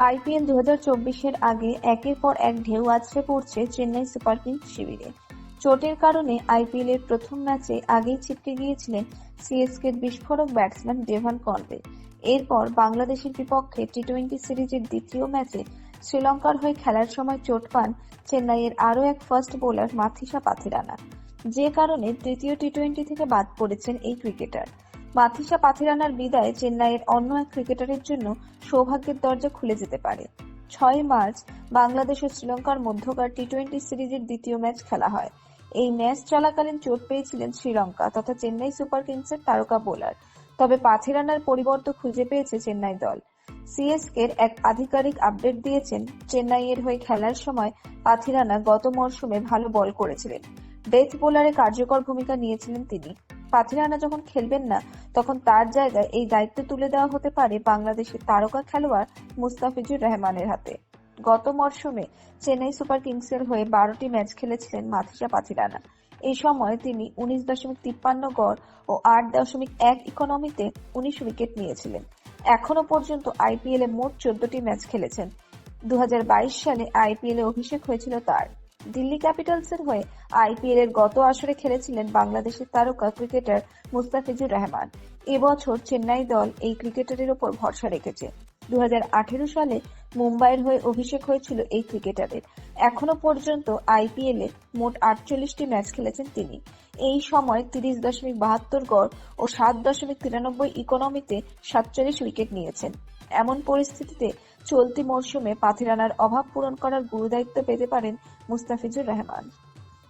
IPL 2024-এর আগে একের পর এক ঢেউ আছড়ে পড়ছে চেন্নাই সুপার কিংস শিবিরে। চোটের কারণে আইপিএলের প্রথম ম্যাচে আগেই ছিটকে গিয়েছিলেন সিএসকের বিস্ফোরক ব্যাটসম্যান ডেভন কনওয়ে। এরপর বাংলাদেশের বিপক্ষে টি-20 সিরিজের দ্বিতীয় ম্যাচে শ্রীলঙ্কার হয়ে খেলার সময় চোট পান চেন্নাইয়ের আরও এক ফাস্ট বোলার মাথিসা পাথিরানা, যে কারণে তৃতীয় টি-20 থেকে বাদ পড়েছেন এই ক্রিকেটার। মাথিসা পাথিরানার বিদায়ে চেন্নাইয়ের অন্য এক ক্রিকেটারের জন্য সৌভাগ্যের দরজা খুলে যেতে পারে। 6 মার্চ বাংলাদেশ ও শ্রীলঙ্কার মধ্যকার টি-20 সিরিজের দ্বিতীয় ম্যাচ খেলা হয়। এই ম্যাচ চলাকালীন চোট পেয়েছিলেন শ্রীলঙ্কা তথা চেন্নাই সুপার কিংসের তারকা বোলার, তবে পাথিরানার পরিবর্তে খুঁজে পেয়েছে চেন্নাই দল। সিএসকের এক আধিকারিক আপডেট দিয়েছেন, চেন্নাইয়ের হয়ে খেলার সময় পাথিরানা গত মরশুমে ভালো বল করেছিলেন। ডেথ বোলারে কার্যকর ভূমিকা নিয়েছিলেন তিনি। পাথিরানা যখন খেলবেন না, তখন তার জায়গায় এই দায়িত্ব তুলে দেওয়া হতে পারে বাংলাদেশের তারকা খেলোয়াড় মুস্তাফিজুর রহমানের হাতে। গত মরশুমে চেন্নাই সুপার কিংসের হয়ে 12টি ম্যাচ খেলেছিলেন মাথিসা পাথিরানা। এই সময় তিনি 19.53 গড় ও 8.1 ইকোনমিতে 19 উইকেট নিয়েছিলেন। এখনো পর্যন্ত আইপিএলে মোট 14টি ম্যাচ খেলেছেন। 2022 সালে আইপিএলে অভিষেক হয়েছিল তার। দিল্লি ক্যাপিটালসের হয়ে আইপিএল এর গত আসরে খেলেছিলেন বাংলাদেশের তারকা ক্রিকেটার মুস্তাফিজুর রহমান। এবছর চেন্নাই দল এই ক্রিকেটারের ওপর ভরসা রেখেছে। 2018 সালে মুম্বাইয়ের হয়ে অভিষেক হয়েছিল এই ক্রিকেটারের। এখনো পর্যন্ত আইপিএলে মোট 48টি ম্যাচ খেলেছেন তিনি। এই সময় 30.72 গড় ও 7.93 ইকোনমিতে 47 উইকেট নিয়েছেন। এমন পরিস্থিতিতে চলতি মরশুমে পাথিরানার অভাব পূরণ করার গুরুদায়িত্ব পেতে পারেন মুস্তাফিজুর রহমান।